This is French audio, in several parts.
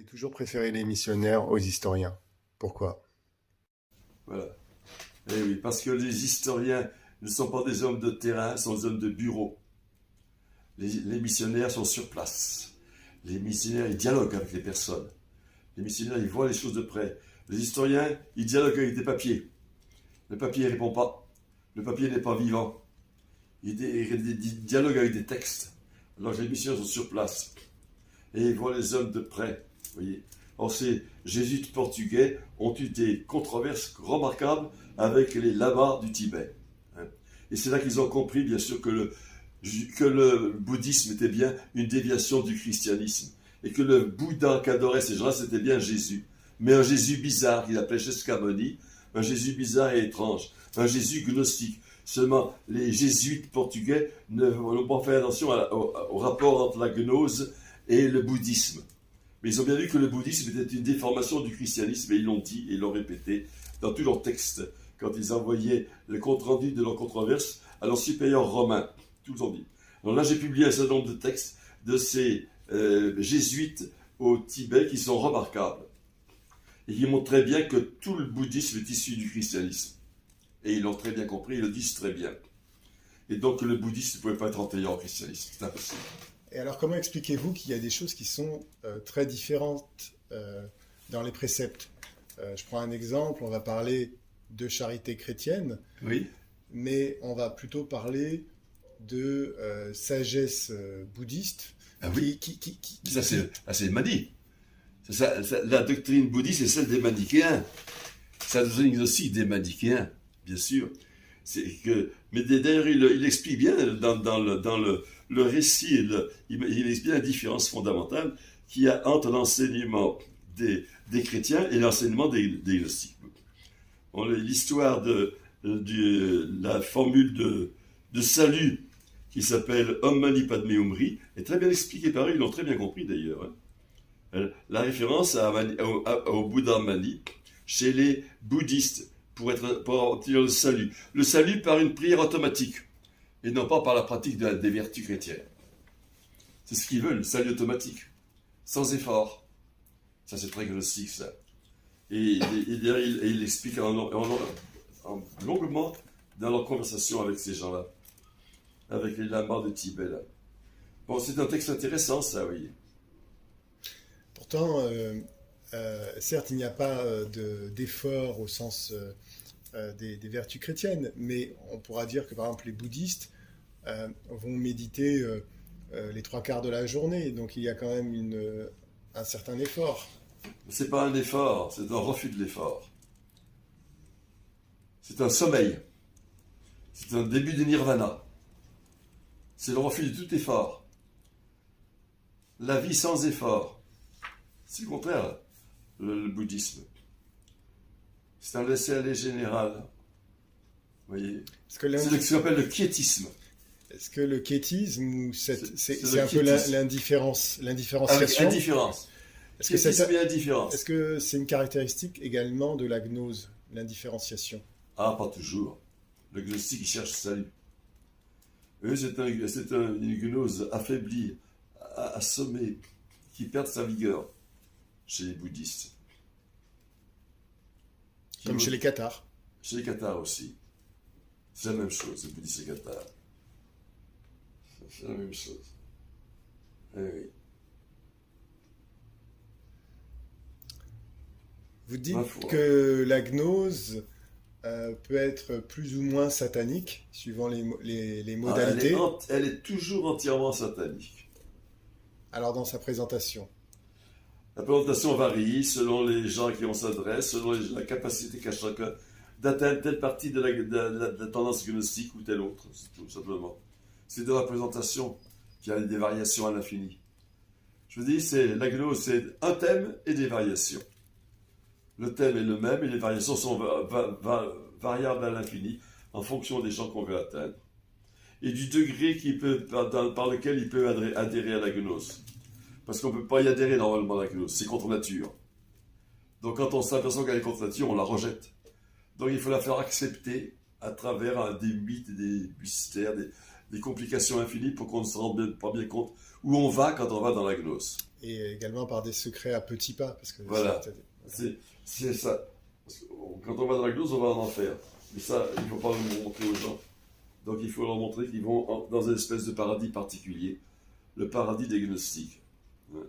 toujours préféré les missionnaires aux historiens. Pourquoi? Voilà. Eh oui, parce que les historiens ne sont pas des hommes de terrain, sont des hommes de bureau. Les missionnaires sont sur place. Les missionnaires, ils dialoguent avec les personnes. Les missionnaires, ils voient les choses de près. Les historiens, ils dialoguent avec des papiers. Le papier ne répond pas. Le papier n'est pas vivant. Ils dialoguent avec des textes. Alors que les missionnaires sont sur place. Et ils voient les hommes de près. Vous voyez. Or, ces jésuites portugais ont eu des controverses remarquables avec les lamas du Tibet. Et c'est là qu'ils ont compris, bien sûr, que le bouddhisme était bien une déviation du christianisme. Et que le Bouddha qu'adoraient ces gens-là, c'était bien Jésus. Mais un Jésus bizarre, qu'il appelait Sheskamoni, un Jésus bizarre et étrange, un Jésus gnostique. Seulement, les jésuites portugais n'ont pas fait attention au rapport entre la gnose et le bouddhisme. Mais ils ont bien vu que le bouddhisme était une déformation du christianisme, et ils l'ont dit et ils l'ont répété dans tous leurs textes, quand ils envoyaient le compte-rendu de leur controverse à leurs supérieurs romains. Tout le temps dit. Alors là, j'ai publié un certain nombre de textes de ces jésuites au Tibet qui sont remarquables, et qui montrent très bien que tout le bouddhisme est issu du christianisme. Et ils l'ont très bien compris, ils le disent très bien. Et donc le bouddhisme ne pouvait pas être antérieur au christianisme, c'est impossible. Et alors, comment expliquez-vous qu'il y a des choses qui sont très différentes dans les préceptes? Je prends un exemple, on va parler de charité chrétienne, Oui. mais on va plutôt parler de sagesse bouddhiste. Ah oui. Ça, c'est Mani. La doctrine bouddhiste, c'est celle des manichéens. C'est la doctrine aussi des manichéens, bien sûr. Mais d'ailleurs, il explique bien dans le récit, il explique la différence fondamentale qu'il y a entre l'enseignement des chrétiens et l'enseignement des gnostiques. L'histoire de la formule de salut qui s'appelle Om Mani Padme Hum Ri est très bien expliquée par eux, ils l'ont très bien compris d'ailleurs. La référence au Bouddha Mani chez les bouddhistes pour obtenir le salut. Le salut par une prière automatique et non pas par la pratique des vertus chrétiennes. C'est ce qu'ils veulent, le salut automatique, sans effort. Ça, c'est très gnostique, ça. Et il explique longuement dans leur conversation avec ces gens-là, avec les lamas de Tibet. Là. Bon, c'est un texte intéressant, ça, oui. Pourtant, certes, il n'y a pas d'effort au sens des vertus chrétiennes, mais on pourra dire que, par exemple, les bouddhistes vont méditer les 3/4 de la journée, donc il y a quand même un certain effort. C'est pas un effort, c'est un refus de l'effort. C'est un sommeil. C'est un début de nirvana. C'est le refus de tout effort. La vie sans effort. C'est le contraire, le bouddhisme. C'est un laisser-aller général. Vous voyez ? C'est ce qu'on appelle le quiétisme. Est-ce que le quiétisme, c'est un peu l'indifférenciation? Avec indifférence. Quiétisme et indifférence. Est-ce que c'est une caractéristique également de la gnose, l'indifférenciation? Ah, pas toujours. Le gnostique, il cherche le salut. Eux, c'est une gnose affaiblie, assommée, qui perd sa vigueur chez les bouddhistes. Comme chez les cathares. Chez les cathares aussi. C'est la même chose, les bouddhistes et les cathares. C'est la même chose. Eh oui. Vous dites que la gnose peut être plus ou moins satanique, suivant les modalités. Elle est toujours entièrement satanique. Alors, dans sa présentation? La présentation varie selon les gens qui on s'adresse, selon la capacité qu'a chacun d'atteindre telle partie de la tendance gnostique ou telle autre, c'est tout simplement. C'est de la présentation qu'il y a des variations à l'infini. Je vous dis, la gnose, c'est un thème et des variations. Le thème est le même et les variations sont variables à l'infini en fonction des gens qu'on veut atteindre et du degré par lequel il peut adhérer à la gnose. Parce qu'on ne peut pas y adhérer normalement à la gnose, c'est contre nature. Donc quand on s'aperçoit qu'elle est contre nature, on la rejette. Donc il faut la faire accepter à travers des mythes, des mystères, des complications infinies pour qu'on ne se rende pas bien compte où on va quand on va dans la gnose. Et également par des secrets à petits pas. Parce que Voilà, c'est ça. Parce que quand on va dans la gnose, on va en enfer. Mais ça, il ne faut pas le montrer aux gens. Donc il faut leur montrer qu'ils vont dans une espèce de paradis particulier, le paradis des gnostiques, hein.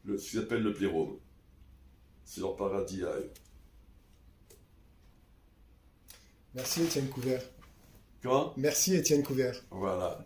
Ce qu'ils appellent le plérome. C'est leur paradis à eux. Merci Étienne Couvert. Quand? Merci Étienne Couvert. Voilà.